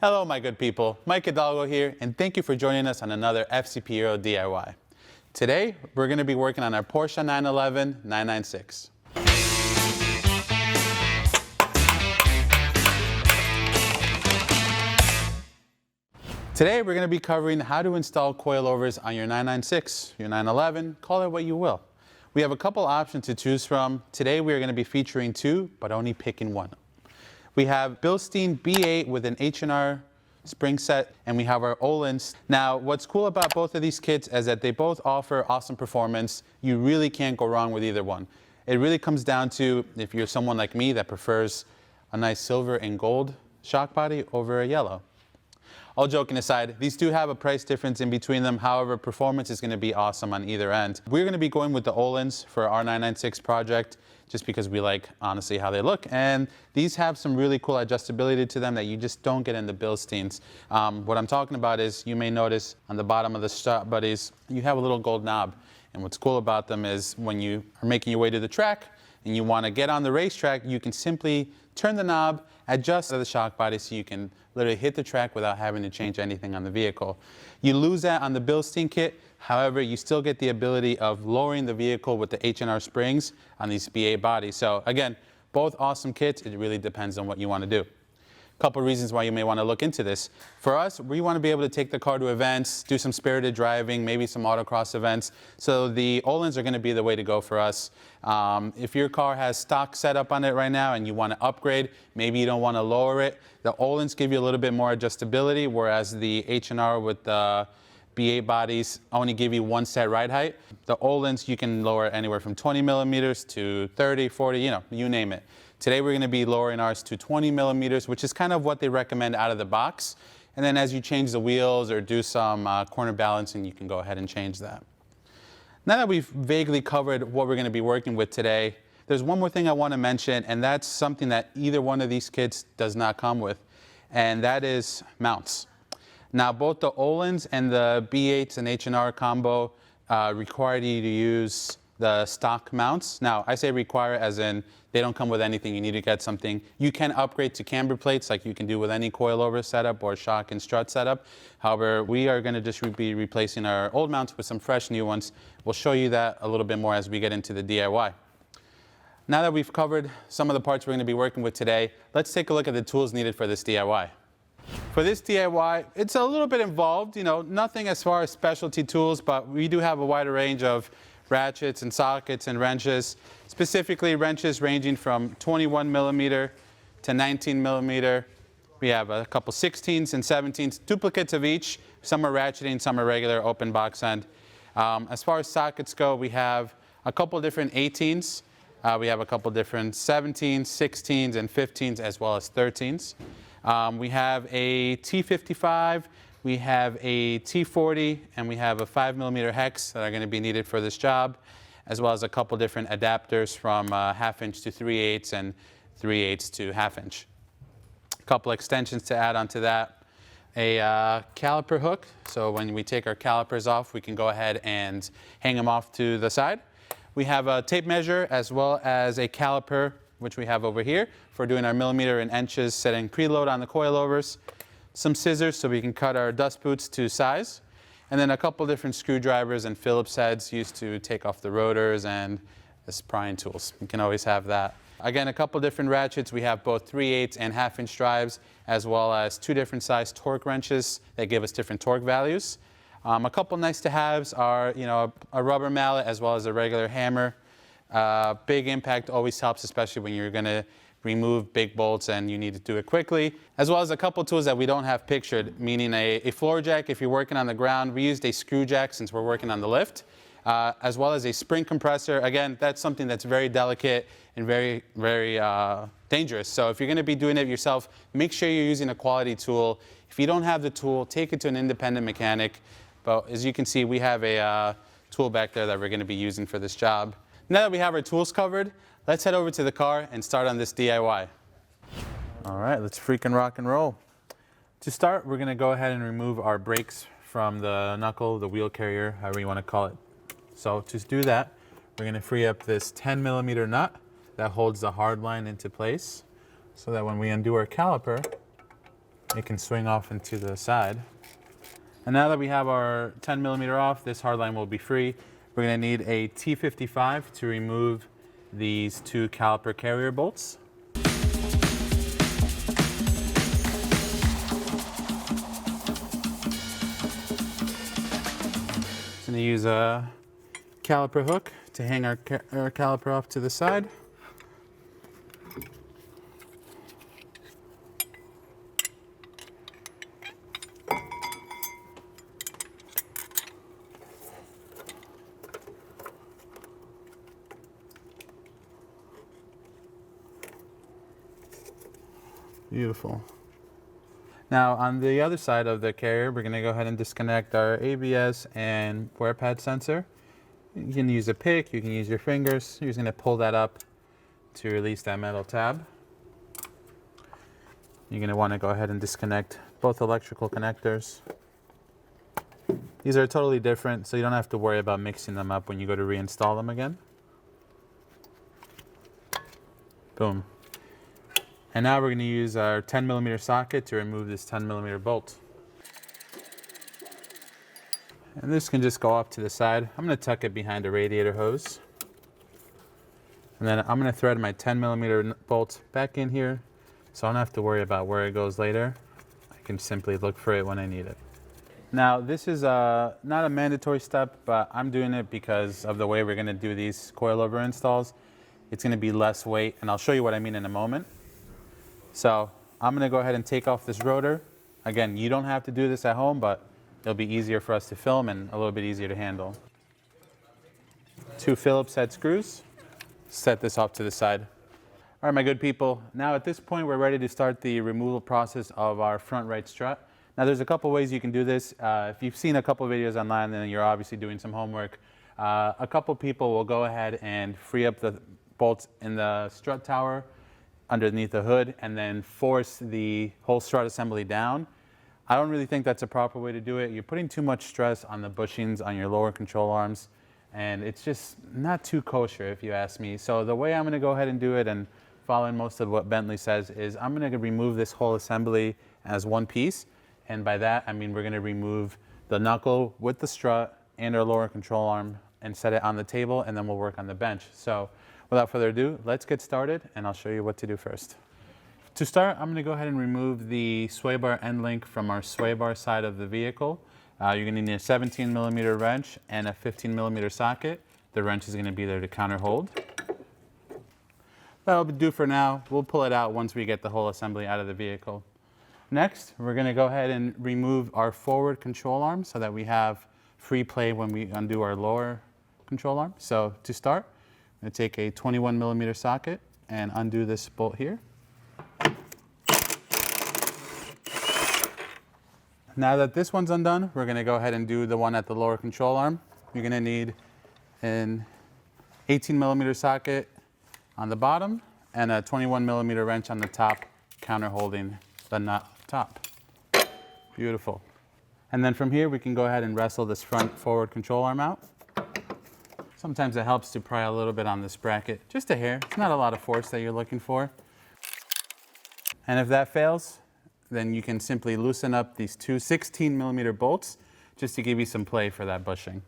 Hello, my good people. Mike Hidalgo here, and thank you for joining us on another FCP Euro DIY. Today, we're going to be working on our Porsche 911 996. Today, we're going to be covering how to install coilovers on your 996, your 911, call it what you will. We have a couple options to choose from. Today, we are going to be featuring two, but only picking one. We have Bilstein B8 with an H&R spring set, and we have our Ohlins. Now, what's cool about both of these kits is that they both offer awesome performance. You really can't go wrong with either one. It really comes down to if you're someone like me that prefers a nice silver and gold shock body over a yellow. All joking aside, these do have a price difference in between them. However, performance is going to be awesome on either end. We're going to be going with the Öhlins for our 996 project, just because we like, honestly, how they look. And these have some really cool adjustability to them that you just don't get in the Bilsteins. What I'm talking about is, you may notice on the bottom of the strut buddies, you have a little gold knob. And what's cool about them is when you are making your way to the track and you want to get on the racetrack, you can simply turn the knob, adjust the shock body so you can literally hit the track without having to change anything on the vehicle. You lose that on the Bilstein kit. However, you still get the ability of lowering the vehicle with the H&R springs on these B8 bodies. So again, both awesome kits. It really depends on what you want to do. Couple reasons why you may want to look into this. For us, we want to be able to take the car to events, do some spirited driving, maybe some autocross events. So the Öhlins are going to be the way to go for us. If your car has stock setup on it right now and you want to upgrade, maybe you don't want to lower it, the Öhlins give you a little bit more adjustability, whereas the H&R with the B8 bodies only give you one set ride height. The Öhlins, you can lower anywhere from 20 millimeters to 30, 40, you name it. Today we're going to be lowering ours to 20 millimeters, which is kind of what they recommend out of the box. And then as you change the wheels or do some corner balancing, you can go ahead and change that. Now that we've vaguely covered what we're going to be working with today, there's one more thing I want to mention, and that's something that either one of these kits does not come with, and that is mounts. Now, both the Öhlins and the B8s and H&R combo require you to use the stock mounts. Now, I say require as in they don't come with anything. You need to get something. You can upgrade to camber plates like you can do with any coilover setup or shock and strut setup. However, we are going to just be replacing our old mounts with some fresh new ones. We'll show you that a little bit more as we get into the DIY. Now that we've covered some of the parts we're going to be working with today, let's take a look at the tools needed for this DIY. For this DIY, it's a little bit involved, nothing as far as specialty tools, but we do have a wider range of ratchets and sockets and wrenches, specifically wrenches ranging from 21 millimeter to 19 millimeter. We have a couple 16s and 17s, duplicates of each. Some are ratcheting, some are regular open box end. As far as sockets go, we have a couple different 18s. We have a couple different 17s, 16s, and 15s, as well as 13s. We have a T55, we have a T40, and we have a 5 millimeter hex that are going to be needed for this job, as well as a couple different adapters from 1/2 inch to 3/8 and 3/8 to 1/2 inch. A couple extensions to add onto that. A caliper hook, so when we take our calipers off, we can go ahead and hang them off to the side. We have a tape measure as well as a caliper, which we have over here for doing our millimeter and inches, setting preload on the coilovers. Some scissors so we can cut our dust boots to size, and then a couple different screwdrivers and Phillips heads used to take off the rotors and as prying tools. You can always have that. Again, a couple different ratchets. We have both 3/8 and 1/2 inch drives, as well as two different size torque wrenches that give us different torque values. A couple nice to haves are, a rubber mallet as well as a regular hammer. Big impact always helps, especially when you're going to remove big bolts and you need to do it quickly, as well as a couple tools that we don't have pictured, meaning a floor jack if you're working on the ground. We used a screw jack since we're working on the lift, as well as a spring compressor. Again, that's something that's very delicate and very, very dangerous. So if you're going to be doing it yourself, make sure you're using a quality tool. If you don't have the tool, take it to an independent mechanic. But as you can see, we have a tool back there that we're going to be using for this job. Now that we have our tools covered, let's head over to the car and start on this DIY. All right, let's freaking rock and roll. To start, we're going to go ahead and remove our brakes from the knuckle, the wheel carrier, however you want to call it. So to do that, we're going to free up this 10 millimeter nut that holds the hard line into place so that when we undo our caliper, it can swing off into the side. And now that we have our 10 millimeter off, this hardline will be free. We're gonna need a T55 to remove these two caliper carrier bolts. Just gonna use a caliper hook to hang our caliper off to the side. Beautiful. Now on the other side of the carrier, we're going to go ahead and disconnect our ABS and wear pad sensor. You can use a pick, you can use your fingers. You're just going to pull that up to release that metal tab. You're going to want to go ahead and disconnect both electrical connectors. These are totally different, so you don't have to worry about mixing them up when you go to reinstall them again. Boom. And now we're going to use our 10 millimeter socket to remove this 10 millimeter bolt. And this can just go off to the side. I'm going to tuck it behind a radiator hose. And then I'm going to thread my 10 millimeter bolt back in here, so I don't have to worry about where it goes later. I can simply look for it when I need it. Now this is not a mandatory step, but I'm doing it because of the way we're going to do these coilover installs. It's going to be less weight, and I'll show you what I mean in a moment. So I'm going to go ahead and take off this rotor. Again, you don't have to do this at home, but it'll be easier for us to film and a little bit easier to handle. 2 Phillips head screws. Set this off to the side. All right, my good people. Now at this point, we're ready to start the removal process of our front right strut. Now there's a couple ways you can do this. If you've seen a couple videos online, then you're obviously doing some homework. A couple people will go ahead and free up the bolts in the strut tower underneath the hood and then force the whole strut assembly down. I don't really think that's a proper way to do it. You're putting too much stress on the bushings on your lower control arms, and it's just not too kosher if you ask me. So the way I'm going to go ahead and do it, and following most of what Bentley says, is I'm going to remove this whole assembly as one piece, and by that I mean we're going to remove the knuckle with the strut and our lower control arm and set it on the table, and then we'll work on the bench. So without further ado, let's get started and I'll show you what to do first. To start, I'm going to go ahead and remove the sway bar end link from our sway bar side of the vehicle. You're going to need a 17 millimeter wrench and a 15 millimeter socket. The wrench is going to be there to counter hold. That'll do for now. We'll pull it out once we get the whole assembly out of the vehicle. Next, we're going to go ahead and remove our forward control arm so that we have free play when we undo our lower control arm. So to start, I'm going to take a 21 millimeter socket and undo this bolt here. Now that this one's undone, we're going to go ahead and do the one at the lower control arm. You're going to need an 18 millimeter socket on the bottom and a 21 millimeter wrench on the top, counter holding the nut top. Beautiful. And then from here, we can go ahead and wrestle this front forward control arm out. Sometimes it helps to pry a little bit on this bracket, just a hair. It's not a lot of force that you're looking for. And if that fails, then you can simply loosen up these two 16 millimeter bolts just to give you some play for that bushing.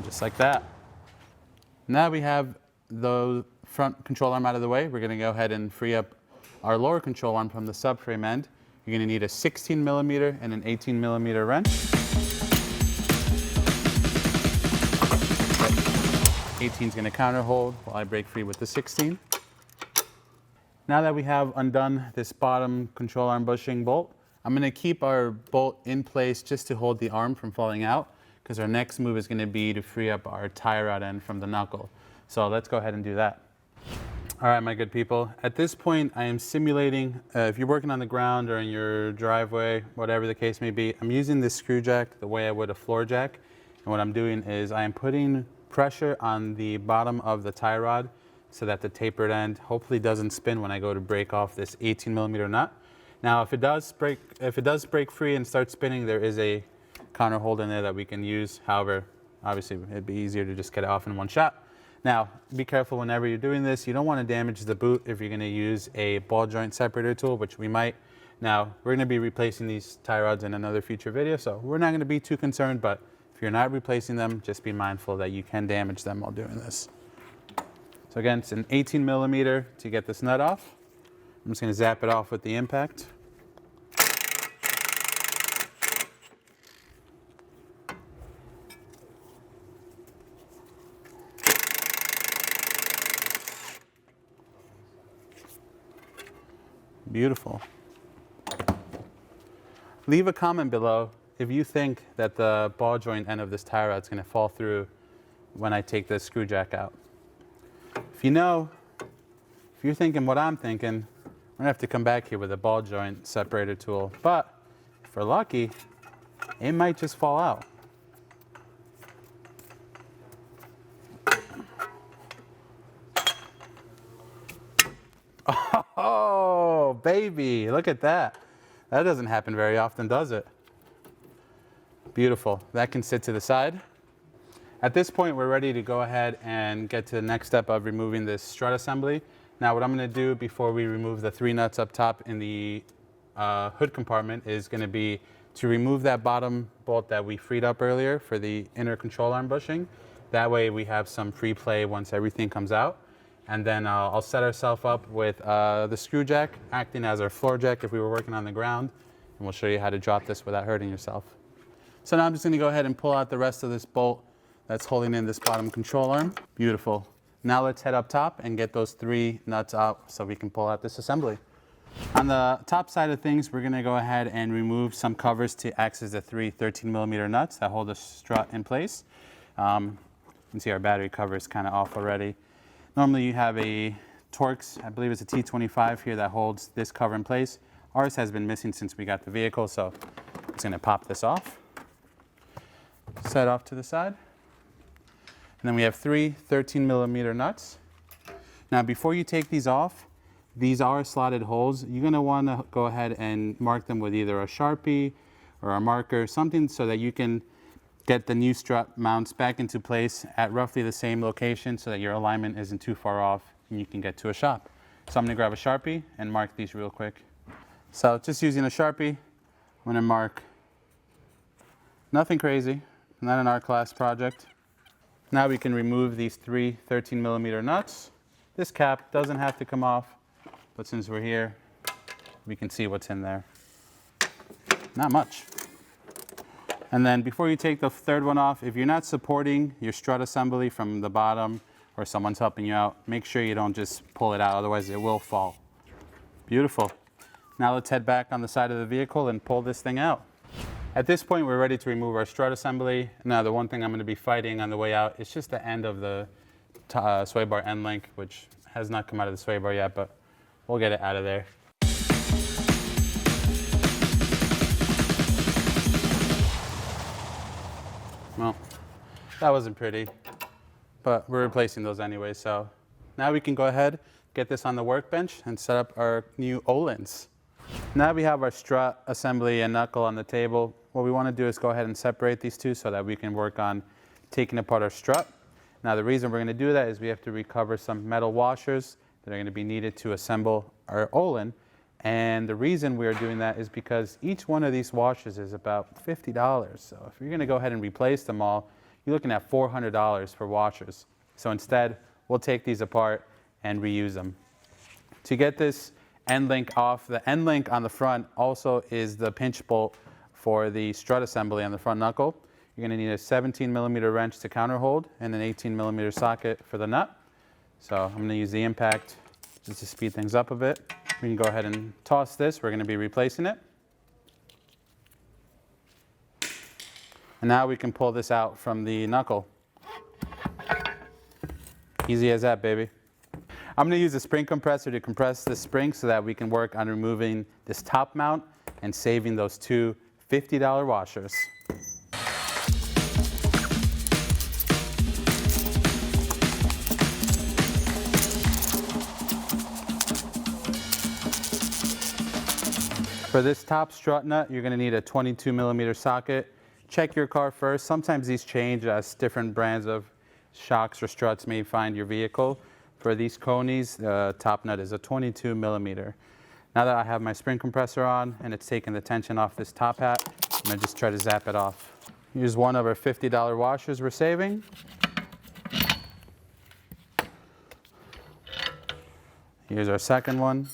Just like that. Now we have the front control arm out of the way. We're going to go ahead and free up our lower control arm from the subframe end. You're going to need a 16 millimeter and an 18 millimeter wrench. 18 is going to counter hold while I break free with the 16. Now that we have undone this bottom control arm bushing bolt, I'm going to keep our bolt in place just to hold the arm from falling out, because our next move is going to be to free up our tie rod end from the knuckle. So let's go ahead and do that. All right, my good people. At this point, I am simulating, if you're working on the ground or in your driveway, whatever the case may be, I'm using this screw jack the way I would a floor jack. And what I'm doing is I am putting pressure on the bottom of the tie rod so that the tapered end hopefully doesn't spin when I go to break off this 18 millimeter nut. Now, if it does break free and start spinning, there is a counter hold in there that we can use. However, obviously, it'd be easier to just get it off in one shot. Now, be careful whenever you're doing this. You don't want to damage the boot if you're going to use a ball joint separator tool, which we might. Now, we're going to be replacing these tie rods in another future video, so we're not going to be too concerned, but if you're not replacing them, just be mindful that you can damage them while doing this. So again, it's an 18 millimeter to get this nut off. I'm just going to zap it off with the impact. Beautiful. Leave a comment below if you think that the ball joint end of this tie rod is going to fall through when I take this screw jack out. If you know, if you're thinking what I'm thinking, we're going to have to come back here with a ball joint separator tool. But if we're lucky, it might just fall out. Oh, baby, look at that. That doesn't happen very often, does it? Beautiful. That can sit to the side. At this point, we're ready to go ahead and get to the next step of removing this strut assembly. Now, what I'm going to do before we remove the 3 nuts up top in the hood compartment is going to be to remove that bottom bolt that we freed up earlier for the inner control arm bushing. That way we have some free play once everything comes out. And then I'll set ourselves up with the screw jack acting as our floor jack if we were working on the ground. And we'll show you how to drop this without hurting yourself. So now I'm just going to go ahead and pull out the rest of this bolt that's holding in this bottom control arm. Beautiful. Now let's head up top and get those 3 nuts out so we can pull out this assembly. On the top side of things, we're going to go ahead and remove some covers to act as the 3 13 millimeter nuts that hold the strut in place. You can see our battery cover is kind of off already. Normally you have a Torx, I believe it's a T25 here that holds this cover in place. Ours has been missing since we got the vehicle, so it's going to pop this off. Set off to the side. And then we have 3 13 millimeter nuts. Now before you take these off, these are slotted holes. You're going to want to go ahead and mark them with either a Sharpie or a marker, something so that you can get the new strut mounts back into place at roughly the same location so that your alignment isn't too far off and you can get to a shop. So I'm going to grab a Sharpie and mark these real quick. So just using a Sharpie, I'm going to mark nothing crazy, not an art class project. Now we can remove these 3 13 millimeter nuts. This cap doesn't have to come off, but since we're here, we can see what's in there. Not much. And then before you take the 3rd one off, if you're not supporting your strut assembly from the bottom or someone's helping you out, make sure you don't just pull it out, otherwise it will fall. Beautiful. Now let's head back on the side of the vehicle and pull this thing out. At this point, we're ready to remove our strut assembly. Now the one thing I'm going to be fighting on the way out is just the end of the sway bar end link, which has not come out of the sway bar yet, but we'll get it out of there. Well, that wasn't pretty, but we're replacing those anyway. So now we can go ahead, get this on the workbench and set up our new Ohlins. Now we have our strut assembly and knuckle on the table. What we want to do is go ahead and separate these two so that we can work on taking apart our strut. Now the reason we're going to do that is we have to recover some metal washers that are going to be needed to assemble our Öhlins. And the reason we are doing that is because each one of these washers is about $50. So if you're going to go ahead and replace them all, you're looking at $400 for washers. So instead, we'll take these apart and reuse them. To get this end link off, the end link on the front also is the pinch bolt for the strut assembly on the front knuckle. You're going to need a 17 millimeter wrench to counter hold and an 18 millimeter socket for the nut. So I'm going to use the impact just to speed things up a bit. We can go ahead and toss this. We're going to be replacing it. And now we can pull this out from the knuckle. Easy as that, baby. I'm going to use a spring compressor to compress this spring so that we can work on removing this top mount and saving those 2 $50 washers. For this top strut nut, you're going to need a 22 millimeter socket. Check your car first. Sometimes these change as different brands of shocks or struts may find your vehicle. For these conies, the top nut is a 22 millimeter. Now that I have my spring compressor on and it's taking the tension off this top hat, I'm gonna just try to zap it off. Here's one of our $50 washers we're saving. Here's our second one,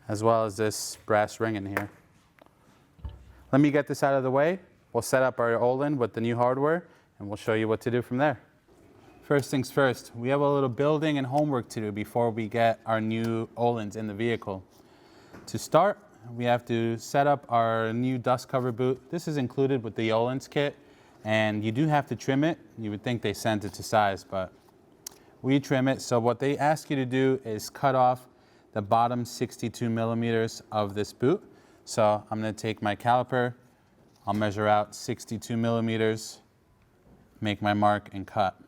as well as this brass ring in here. Let me get this out of the way. We'll set up our Öhlins with the new hardware, and we'll show you what to do from there. First things first, we have a little building and homework to do before we get our new Öhlins in the vehicle. To start, we have to set up our new dust cover boot. This is included with the Öhlins kit, and you do have to trim it. You would think they sent it to size, but we trim it. So what they ask you to do is cut off the bottom 62 millimeters of this boot. So I'm going to take my caliper, I'll measure out 62 millimeters, make my mark and cut.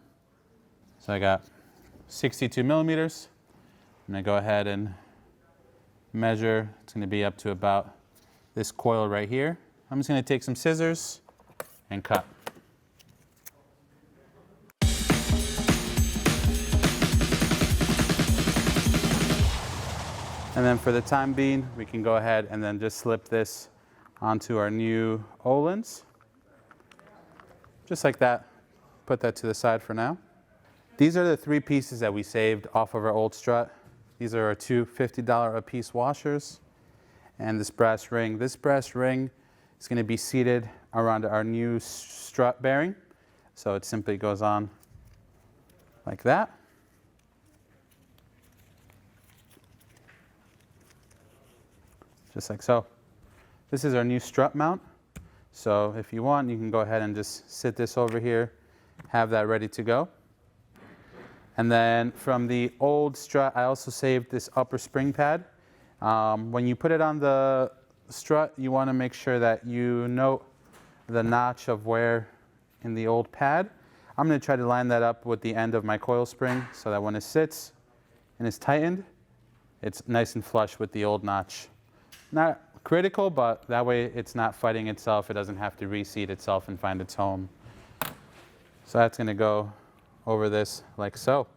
So I got 62 millimeters. I'm going to go ahead and measure. It's going to be up to about this coil right here. I'm just going to take some scissors and cut. And then for the time being, we can go ahead and then just slip this onto our new Öhlins. Just like that. Put that to the side for now. These are the three pieces that we saved off of our old strut. These are our two $50 a piece washers and this brass ring. This brass ring is going to be seated around our new strut bearing. So it simply goes on like that. Just like so. This is our new strut mount. So if you want, you can go ahead and just sit this over here, have that ready to go. And then from the old strut, I also saved this upper spring pad. When you put it on the strut, you want to make sure that you note the notch of where in the old pad. I'm going to try to line that up with the end of my coil spring so that when it sits and is tightened, it's nice and flush with the old notch. Not critical, but that way it's not fighting itself. It doesn't have to reseat itself and find its home. So that's going to go over this like so.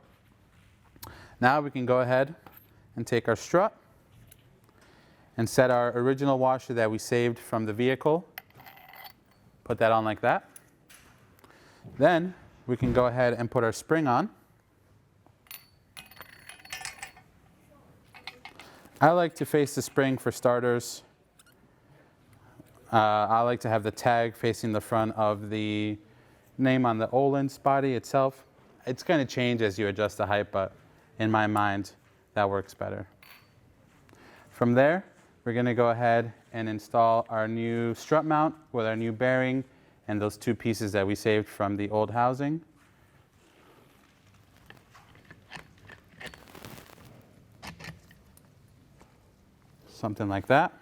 Now we can go ahead and take our strut and set our original washer that we saved from the vehicle. Put that on like that. Then we can go ahead and put our spring on. I like to face the spring for starters. I like to have the tag facing the front of the name on the Öhlins body itself. It's going to change as you adjust the height, but in my mind, that works better. From there, we're going to go ahead and install our new strut mount with our new bearing and those two pieces that we saved from the old housing. Something like that.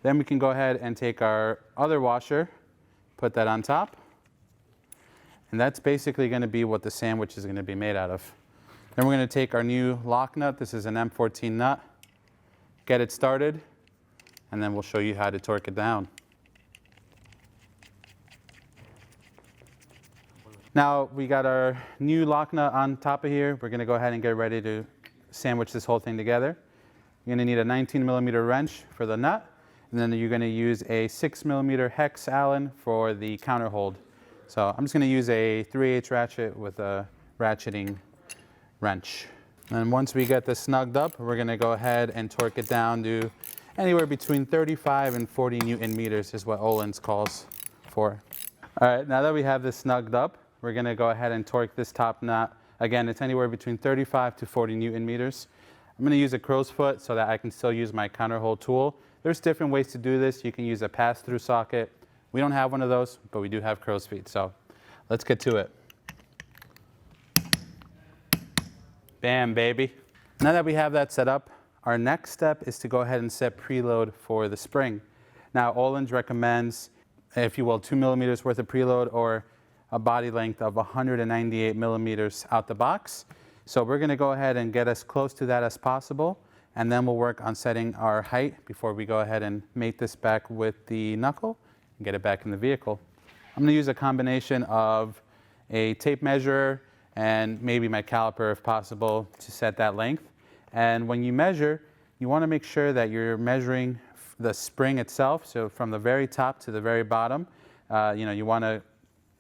Then we can go ahead and take our other washer, put that on top. And that's basically going to be what the sandwich is going to be made out of. Then we're going to take our new lock nut. This is an M14 nut. Get it started, and then we'll show you how to torque it down. Now we got our new lock nut on top of here. We're going to go ahead and get ready to sandwich this whole thing together. You're going to need a 19 millimeter wrench for the nut, and then you're going to use a 6 millimeter hex Allen for the counter hold. So I'm just going to use a 3/8 ratchet with a ratcheting wrench. And once we get this snugged up, we're going to go ahead and torque it down to anywhere between 35 and 40 Newton meters is what Öhlins calls for. All right, now that we have this snugged up, we're going to go ahead and torque this top nut. Again, it's anywhere between 35 to 40 Newton meters. I'm going to use a crow's foot so that I can still use my counter hold tool. There's different ways to do this. You can use a pass-through socket. We don't have one of those, but we do have crow's feet. So let's get to it. Bam, baby. Now that we have that set up, our next step is to go ahead and set preload for the spring. Now, Öhlins recommends, if you will, 2 millimeters worth of preload or a body length of 198 millimeters out the box. So we're going to go ahead and get as close to that as possible, and then we'll work on setting our height before we go ahead and mate this back with the knuckle and get it back in the vehicle. I'm going to use a combination of a tape measure and maybe my caliper if possible to set that length. And when you measure, you want to make sure that you're measuring the spring itself, so from the very top to the very bottom. You want to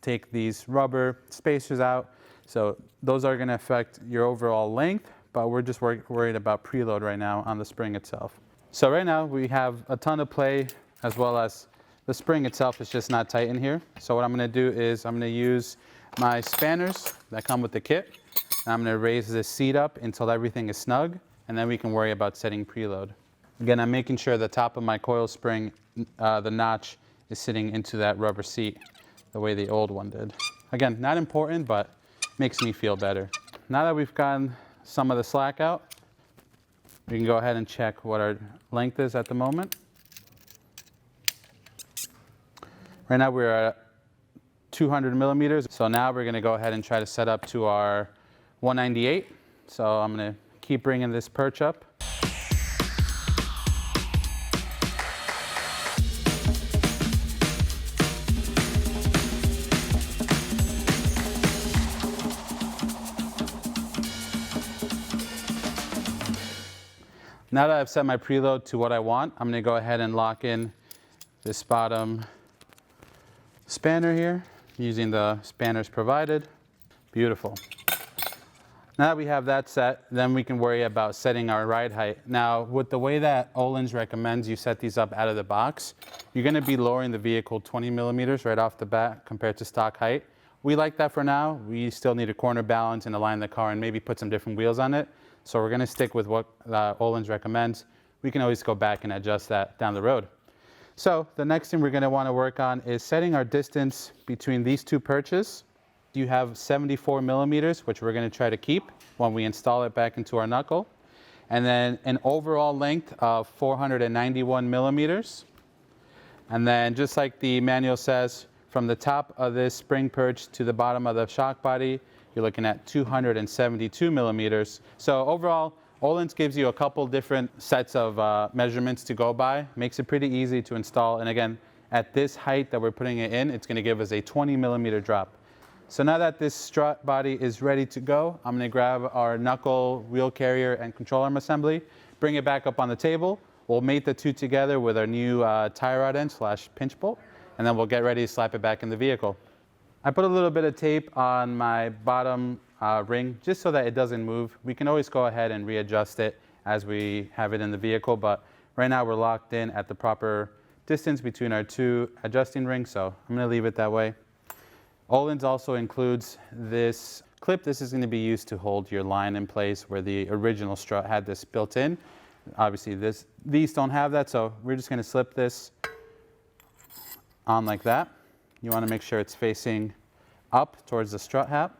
take these rubber spacers out. So those are going to affect your overall length, but we're just worried about preload right now on the spring itself. So right now we have a ton of play, as well as the spring itself is just not tight in here. So what I'm going to do is I'm going to use my spanners that come with the kit. And I'm going to raise this seat up until everything is snug, and then we can worry about setting preload. Again, I'm making sure the top of my coil spring, the notch, is sitting into that rubber seat the way the old one did. Again, not important, but makes me feel better. Now that we've gotten some of the slack out, we can go ahead and check what our length is at the moment. Right now we're at 200 millimeters. So now we're going to go ahead and try to set up to our 198. So I'm going to keep bringing this perch up. Now that I've set my preload to what I want, I'm going to go ahead and lock in this bottom spanner here using the spanners provided. Beautiful. Now that we have that set, then we can worry about setting our ride height. Now, with the way that Öhlins recommends you set these up out of the box, you're going to be lowering the vehicle 20 millimeters right off the bat compared to stock height. We like that for now. We still need a corner balance and align the car and maybe put some different wheels on it. So we're going to stick with what Öhlins recommends. We can always go back and adjust that down the road. So the next thing we're going to want to work on is setting our distance between these two perches. You have 74 millimeters, which we're going to try to keep when we install it back into our knuckle. And then an overall length of 491 millimeters. And then just like the manual says, from the top of this spring perch to the bottom of the shock body, you're looking at 272 millimeters. So overall, Öhlins gives you a couple different sets of measurements to go by. Makes it pretty easy to install. And again, at this height that we're putting it in, it's going to give us a 20 millimeter drop. So now that this strut body is ready to go, I'm going to grab our knuckle, wheel carrier, and control arm assembly, bring it back up on the table. We'll mate the two together with our new tie rod end / pinch bolt, and then we'll get ready to slap it back in the vehicle. I put a little bit of tape on my bottom ring just so that it doesn't move. We can always go ahead and readjust it as we have it in the vehicle, but right now we're locked in at the proper distance between our two adjusting rings, so I'm going to leave it that way. Öhlins also includes this clip. This is going to be used to hold your line in place where the original strut had this built in. Obviously these don't have that, so we're just going to slip this on like that. You want to make sure it's facing up towards the strut hat.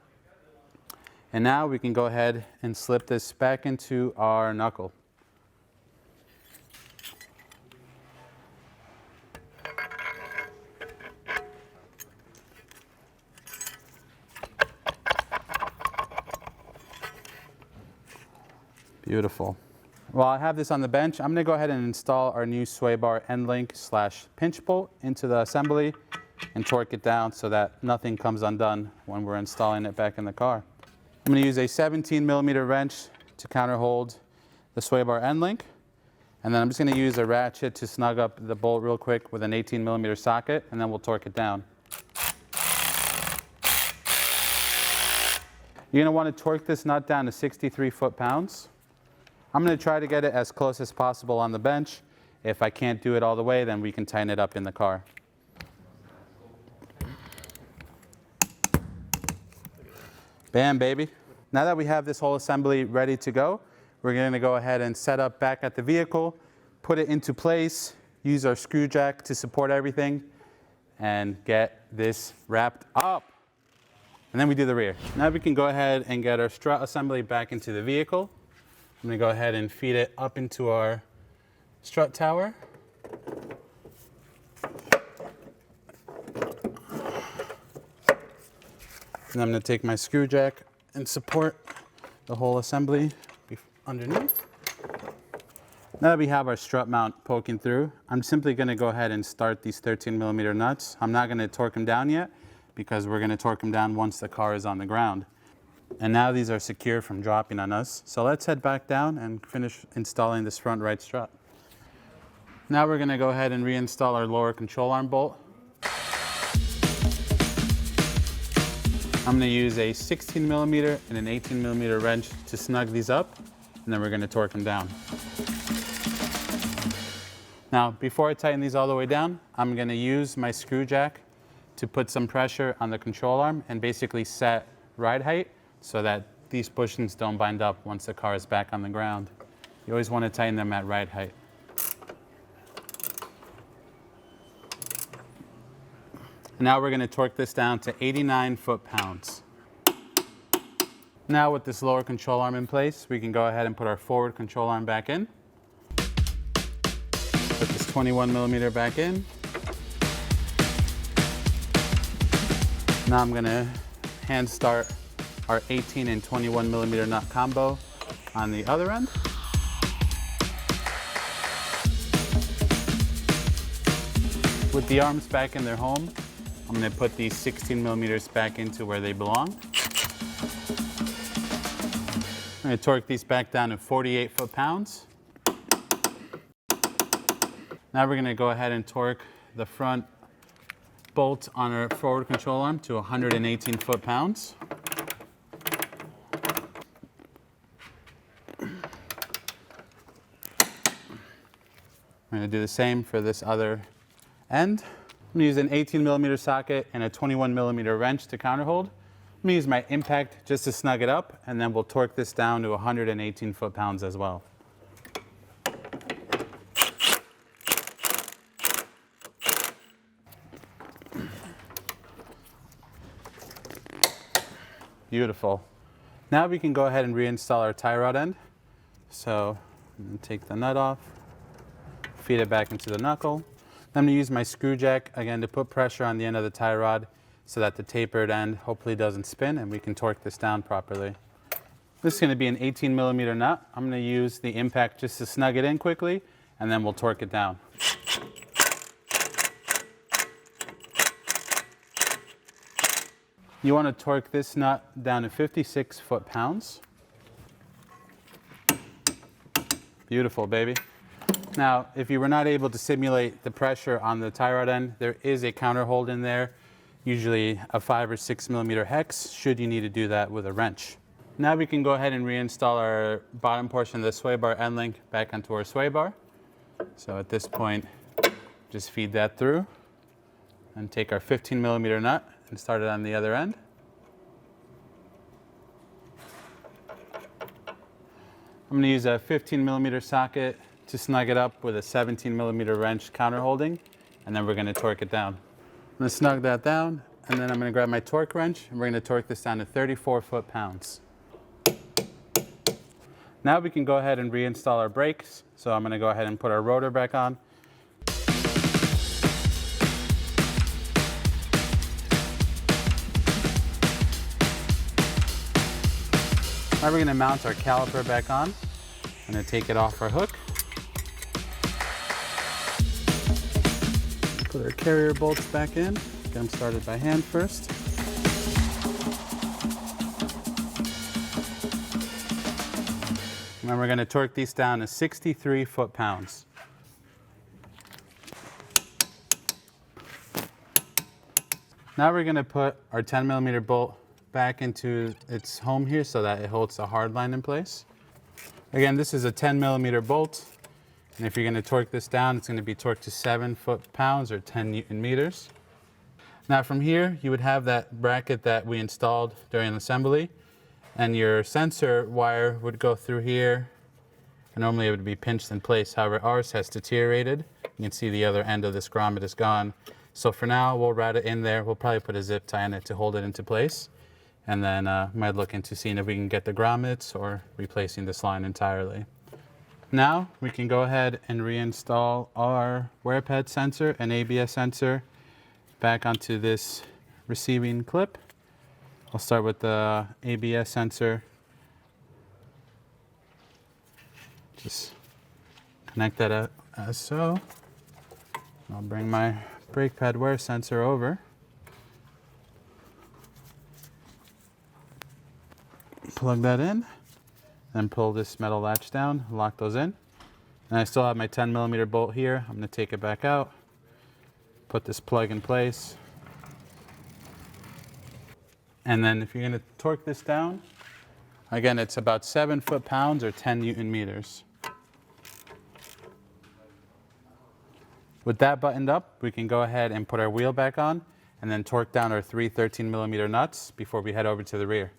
And now we can go ahead and slip this back into our knuckle. Beautiful. While I have this on the bench, I'm going to go ahead and install our new sway bar end link / pinch bolt into the assembly and torque it down so that nothing comes undone when we're installing it back in the car. I'm going to use a 17 millimeter wrench to counter hold the sway bar end link. And then I'm just going to use a ratchet to snug up the bolt real quick with an 18 millimeter socket, and then we'll torque it down. You're going to want to torque this nut down to 63 foot-pounds. I'm going to try to get it as close as possible on the bench. If I can't do it all the way, then we can tighten it up in the car. Bam, baby. Now that we have this whole assembly ready to go, we're going to go ahead and set up back at the vehicle, put it into place, use our screw jack to support everything, and get this wrapped up. And then we do the rear. Now we can go ahead and get our strut assembly back into the vehicle. I'm going to go ahead and feed it up into our strut tower. And I'm going to take my screw jack and support the whole assembly underneath. Now that we have our strut mount poking through, I'm simply going to go ahead and start these 13mm nuts. I'm not going to torque them down yet because we're going to torque them down once the car is on the ground. And now these are secure from dropping on us. So let's head back down and finish installing this front right strut. Now we're going to go ahead and reinstall our lower control arm bolt. I'm going to use a 16mm and an 18mm wrench to snug these up, and then we're going to torque them down. Now, before I tighten these all the way down, I'm going to use my screw jack to put some pressure on the control arm and basically set ride height so that these bushings don't bind up once the car is back on the ground. You always want to tighten them at ride height. Now we're going to torque this down to 89 foot-pounds. Now with this lower control arm in place, we can go ahead and put our forward control arm back in. Put this 21mm back in. Now I'm going to hand start our 18 and 21mm nut combo on the other end. With the arms back in their home, I'm going to put these 16mm back into where they belong. I'm going to torque these back down to 48 foot-pounds. Now we're going to go ahead and torque the front bolt on our forward control arm to 118 foot-pounds. I'm going to do the same for this other end. I'm going to use an 18mm socket and a 21mm wrench to counterhold. I'm going to use my impact just to snug it up, and then we'll torque this down to 118 foot-pounds as well. Beautiful. Now we can go ahead and reinstall our tie rod end. So I'm going to take the nut off, feed it back into the knuckle. I'm going to use my screw jack again to put pressure on the end of the tie rod so that the tapered end hopefully doesn't spin and we can torque this down properly. This is going to be an 18mm nut. I'm going to use the impact just to snug it in quickly, and then we'll torque it down. You want to torque this nut down to 56 foot-pounds. Beautiful, baby. Now, if you were not able to simulate the pressure on the tie rod end, there is a counter hold in there, usually a 5 or 6mm hex, should you need to do that with a wrench. Now we can go ahead and reinstall our bottom portion of the sway bar end link back onto our sway bar. So at this point, just feed that through and take our 15mm nut and start it on the other end. I'm going to use a 15mm socket to snug it up with a 17mm wrench counter holding, and then we're going to torque it down. I'm going to snug that down, and then I'm going to grab my torque wrench, and we're going to torque this down to 34 foot-pounds. Now we can go ahead and reinstall our brakes. So I'm going to go ahead and put our rotor back on. Now we're going to mount our caliper back on. I'm going to take it off our hook. Put our carrier bolts back in. Get them started by hand first. And then we're going to torque these down to 63 foot-pounds. Now we're going to put our 10mm bolt back into its home here so that it holds the hard line in place. Again, this is a 10mm bolt. And if you're going to torque this down, it's going to be torqued to 7 foot-pounds or 10 Newton meters. Now from here, you would have that bracket that we installed during assembly, and your sensor wire would go through here. And normally it would be pinched in place. However, ours has deteriorated. You can see the other end of this grommet is gone. So for now, we'll route it in there. We'll probably put a zip tie in it to hold it into place. And then might look into seeing if we can get the grommets or replacing this line entirely. Now we can go ahead and reinstall our wear pad sensor and ABS sensor back onto this receiving clip. I'll start with the ABS sensor. Just connect that out as so. I'll bring my brake pad wear sensor over. Plug that in, then pull this metal latch down, lock those in. And I still have my 10mm bolt here. I'm going to take it back out, put this plug in place. And then if you're going to torque this down, again, it's about 7 foot-pounds or 10 Newton meters. With that buttoned up, we can go ahead and put our wheel back on and then torque down our 3 13mm nuts before we head over to the rear.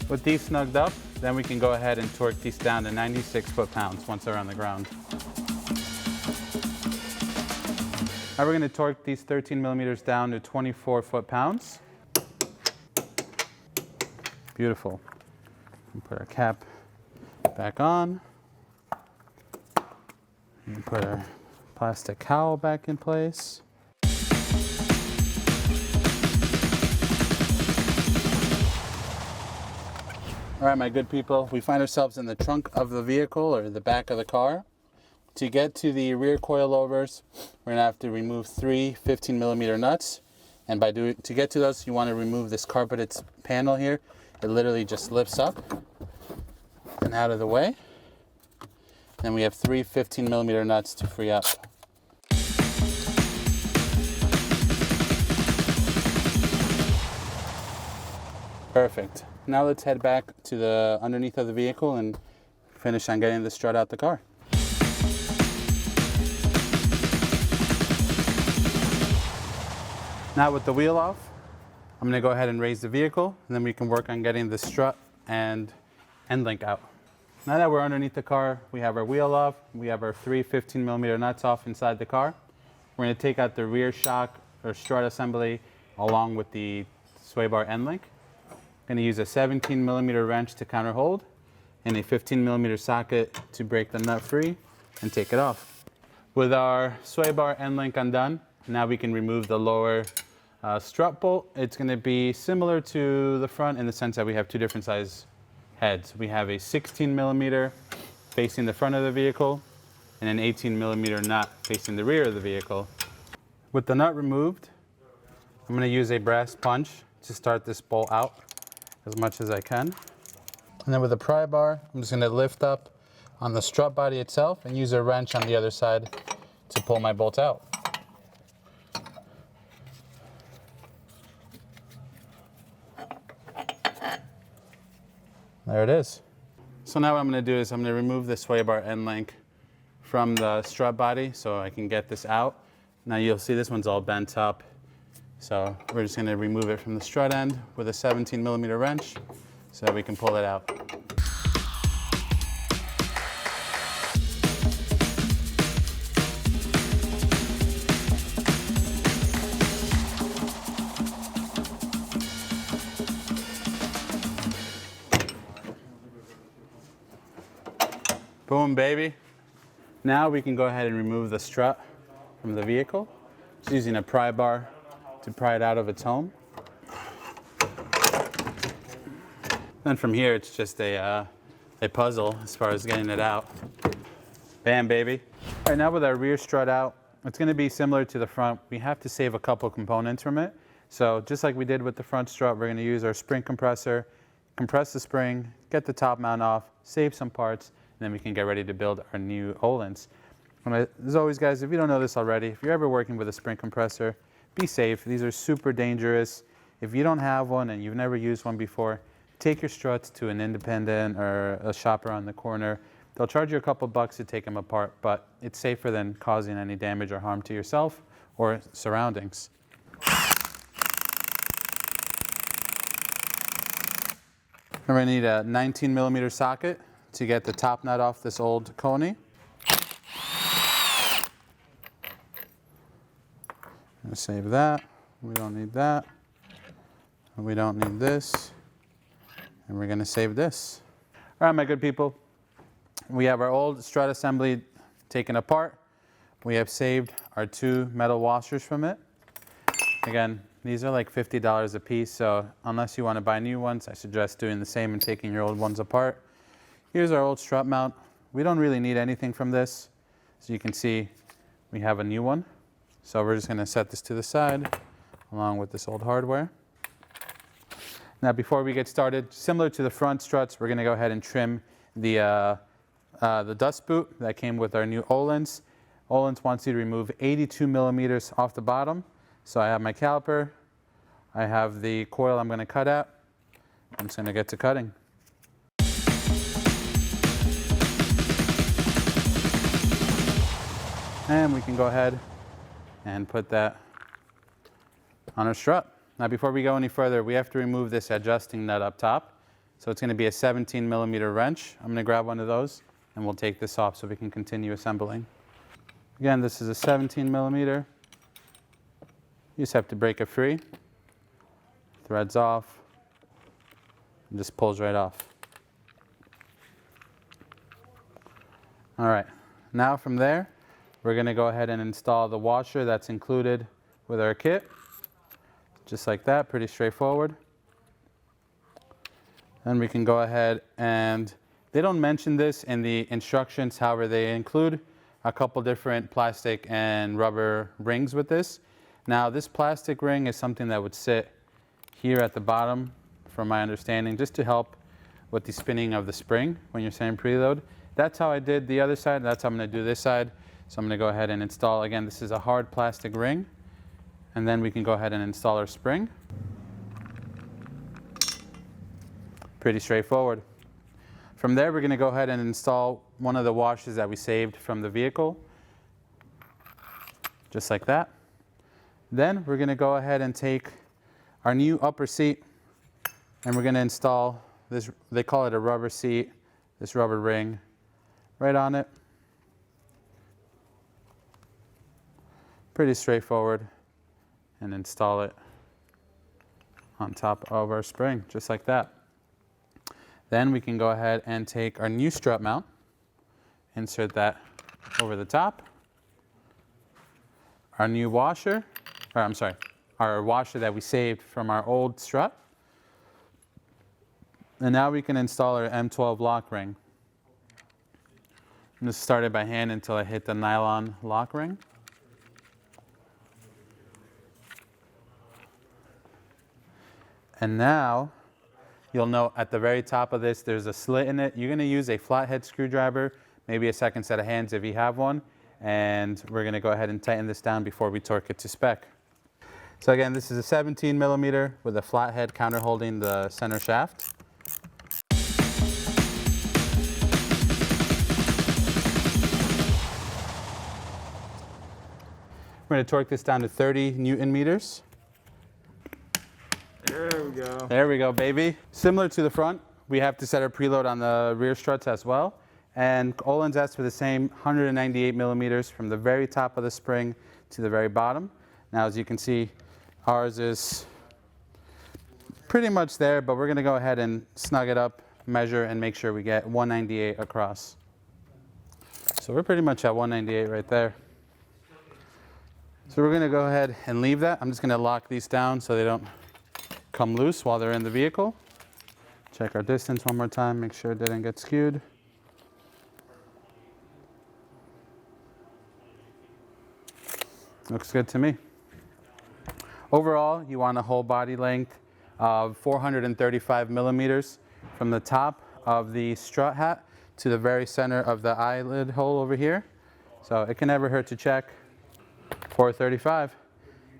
With these snugged up, then we can go ahead and torque these down to 96 foot-pounds once they're on the ground. Now we're going to torque these 13mm down to 24 foot-pounds. Beautiful. Put our cap back on. And put our plastic cowl back in place. All right, my good people, we find ourselves in the trunk of the vehicle or the back of the car. To get to the rear coilovers, we're gonna have to remove 3 15mm nuts. And to get to those, you wanna remove this carpeted panel here. It literally just lifts up and out of the way. Then we have 3 15mm nuts to free up. Perfect. Now let's head back to the underneath of the vehicle and finish on getting the strut out the car. Now with the wheel off, I'm going to go ahead and raise the vehicle, and then we can work on getting the strut and end link out. Now that we're underneath the car, we have our wheel off, we have our 3 15mm nuts off inside the car. We're going to take out the rear shock or strut assembly along with the sway bar end link. I'm going to use a 17mm wrench to counter hold and a 15mm socket to break the nut free and take it off. With our sway bar end link undone, now we can remove the lower strut bolt. It's going to be similar to the front in the sense that we have 2 different size heads. We have a 16mm facing the front of the vehicle and an 18mm nut facing the rear of the vehicle. With the nut removed, I'm going to use a brass punch to start this bolt out as much as I can. And then with a pry bar, I'm just going to lift up on the strut body itself and use a wrench on the other side to pull my bolt out. There it is. So now what I'm going to do is I'm going to remove the sway bar end link from the strut body so I can get this out. Now you'll see this one's all bent up. So we're just going to remove it from the strut end with a 17mm wrench so that we can pull it out. Boom, baby. Now we can go ahead and remove the strut from the vehicle. Just using a pry bar to pry it out of its home. Then from here, it's just a puzzle as far as getting it out. Bam, baby. All right, now with our rear strut out, it's going to be similar to the front. We have to save a couple components from it. So just like we did with the front strut, we're going to use our spring compressor, compress the spring, get the top mount off, save some parts, and then we can get ready to build our new Ohlins. As always, guys, if you don't know this already, if you're ever working with a spring compressor, be safe. These are super dangerous. If you don't have one and you've never used one before, take your struts to an independent or a shop around the corner. They'll charge you a couple bucks to take them apart, but it's safer than causing any damage or harm to yourself or surroundings. We're going to need a 19mm socket to get the top nut off this old Coney. I'm going to save that. We don't need that. And we don't need this. And we're going to save this. All right, my good people. We have our old strut assembly taken apart. We have saved our 2 metal washers from it. Again, These are like $50 a piece, so unless you want to buy new ones, I suggest doing the same and taking your old ones apart. Here's our old strut mount. We don't really need anything from this. So you can see we have a new one. So we're just going to set this to the side along with this old hardware. Now before we get started, similar to the front struts, we're going to go ahead and trim the dust boot that came with our new Öhlins. Öhlins wants you to remove 82 millimeters off the bottom. So I have my caliper, I have the coil I'm going to cut out. I'm just going to get to cutting. And we can go ahead and put that on our strut. Now before we go any further, we have to remove this adjusting nut up top. So it's going to be a 17 millimeter wrench. I'm going to grab one of those and we'll take this off so we can continue assembling. Again, this is a 17 millimeter. You just have to break it free. Threads off. And just pulls right off. All right, now from there, we're going to go ahead and install the washer that's included with our kit. Just like that, pretty straightforward. Then we can go ahead and, they don't mention this in the instructions, however they include a couple different plastic and rubber rings with this. Now this plastic ring is something that would sit here at the bottom, from my understanding, just to help with the spinning of the spring when you're setting preload. That's how I did the other side, that's how I'm going to do this side. So I'm going to go ahead and install, again, this is a hard plastic ring. And then we can go ahead and install our spring. Pretty straightforward. From there, we're going to go ahead and install one of the washers that we saved from the vehicle. Just like that. Then we're going to go ahead and take our new upper seat and we're going to install this, they call it a rubber seat, this rubber ring right on it. Pretty straightforward, and install it on top of our spring, just like that. Then we can go ahead and take our new strut mount, insert that over the top. Our new washer, or I'm sorry, our washer that we saved from our old strut. And now we can install our M12 lock ring. I'm just start it by hand until I hit the nylon lock ring. And now, you'll note at the very top of this, there's a slit in it. You're going to use a flathead screwdriver, maybe a second set of hands if you have one. And we're going to go ahead and tighten this down before we torque it to spec. So again, this is a 17 millimeter with a flathead counter holding the center shaft. We're going to torque this down to 30 Newton meters. There we go. There we go, baby. Similar to the front, we have to set our preload on the rear struts as well. And Öhlins asked for the same 198 millimeters from the very top of the spring to the very bottom. Now, as you can see, ours is pretty much there, but we're going to go ahead and snug it up, measure, and make sure we get 198 across. So we're pretty much at 198 right there. So we're going to go ahead and leave that. I'm just going to lock these down so they don't come loose while they're in the vehicle. Check our distance one more time, make sure it didn't get skewed. Looks good to me. Overall, you want a whole body length of 435 millimeters from the top of the strut hat to the very center of the eyelid hole over here. So it can never hurt to check. 435.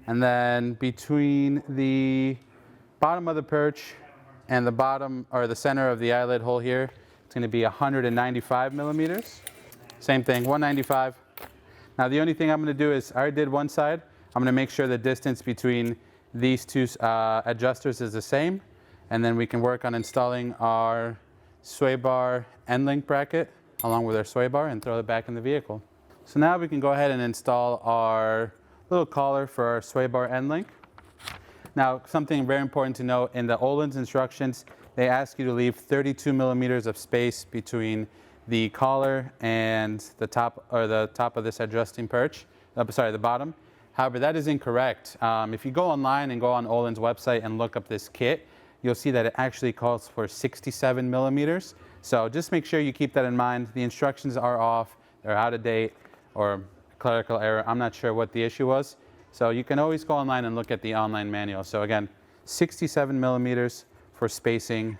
And then between the bottom of the perch and the bottom or the center of the eyelid hole here, it's going to be 195 millimeters. Same thing, 195. Now the only thing I'm going to do is, I already did one side. I'm going to make sure the distance between these two adjusters is the same. And then we can work on installing our sway bar end link bracket along with our sway bar and throw it back in the vehicle. So now we can go ahead and install our little collar for our sway bar end link. Now, something very important to note, in the Öhlins instructions, they ask you to leave 32 millimeters of space between the collar and the top of this adjusting perch, the bottom. However, that is incorrect. If you go online and go on Öhlins website and look up this kit, you'll see that it actually calls for 67 millimeters. So just make sure you keep that in mind. The instructions are off, they're out of date, or clerical error. I'm not sure what the issue was. So you can always go online and look at the online manual. So again, 67 millimeters for spacing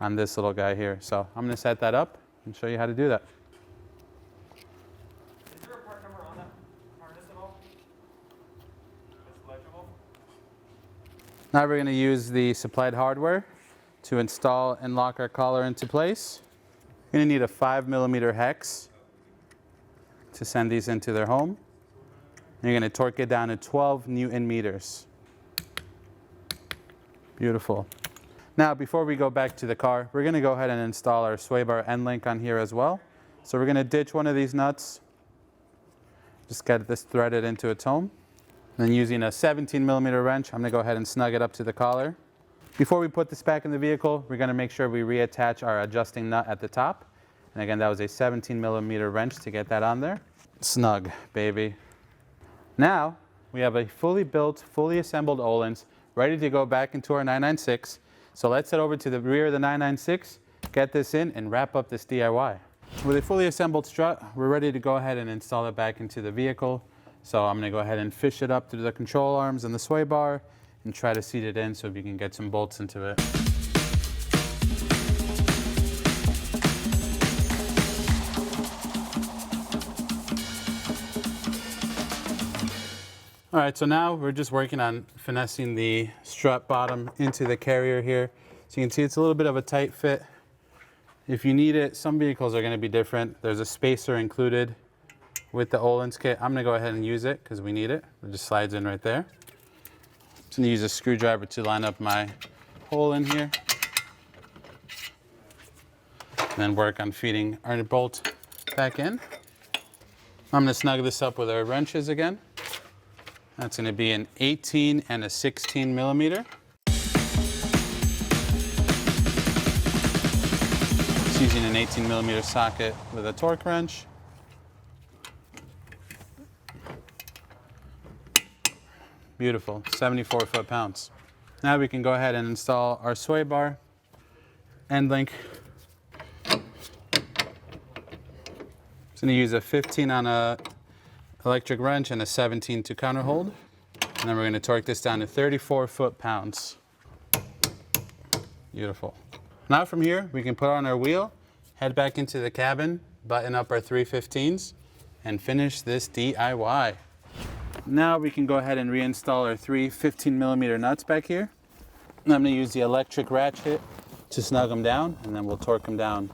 on this little guy here. So I'm going to set that up and show you how to do that. Is there a part number on that harness at all? It's legible? Now we're going to use the supplied hardware to install and lock our collar into place. You're going to need a 5 millimeter hex to send these into their home. And you're going to torque it down to 12 Newton meters. Beautiful. Now, before we go back to the car, we're going to go ahead and install our sway bar end link on here as well. So we're going to ditch one of these nuts. Just get this threaded into its home. And then using a 17 millimeter wrench, I'm going to go ahead and snug it up to the collar. Before we put this back in the vehicle, we're going to make sure we reattach our adjusting nut at the top. And again, that was a 17 millimeter wrench to get that on there. Snug, baby. Now, we have a fully built, fully assembled Öhlins ready to go back into our 996. So let's head over to the rear of the 996, get this in, and wrap up this DIY. With a fully assembled strut, we're ready to go ahead and install it back into the vehicle. So I'm going to go ahead and fish it up through the control arms and the sway bar and try to seat it in so we can get some bolts into it. All right, so now we're just working on finessing the strut bottom into the carrier here. So you can see it's a little bit of a tight fit. If you need it, some vehicles are going to be different. There's a spacer included with the Öhlins kit. I'm going to go ahead and use it because we need it. It just slides in right there. I'm just going to use a screwdriver to line up my hole in here. And then work on feeding our bolt back in. I'm going to snug this up with our wrenches again. That's going to be an 18 and a 16 millimeter. Just using an 18 millimeter socket with a torque wrench. Beautiful, 74 foot-pounds. Now we can go ahead and install our sway bar end link. Just going to use a 15 on a electric wrench and a 17 to counter hold. And then we're going to torque this down to 34 foot-pounds. Beautiful. Now from here, we can put on our wheel, head back into the cabin, button up our 315s, and finish this DIY. Now we can go ahead and reinstall our three 15 millimeter nuts back here. And I'm going to use the electric ratchet to snug them down, and then we'll torque them down.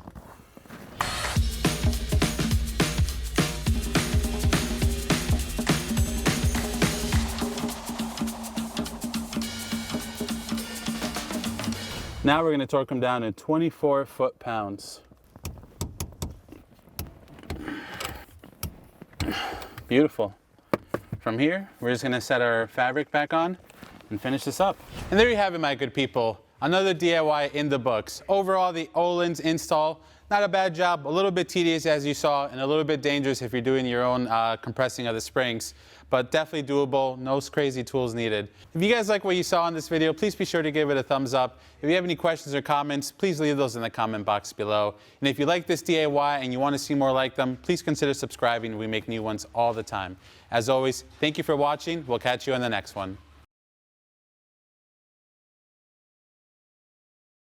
Now we're going to torque them down to 24 foot-pounds. Beautiful. From here, we're just going to set our fabric back on and finish this up. And there you have it, my good people. Another DIY in the books. Overall, the Öhlins install, not a bad job, a little bit tedious as you saw, and a little bit dangerous if you're doing your own compressing of the springs, but definitely doable, no crazy tools needed. If you guys like what you saw in this video, please be sure to give it a thumbs up. If you have any questions or comments, please leave those in the comment box below. And if you like this DIY and you want to see more like them, please consider subscribing. We make new ones all the time. As always, thank you for watching. We'll catch you on the next one.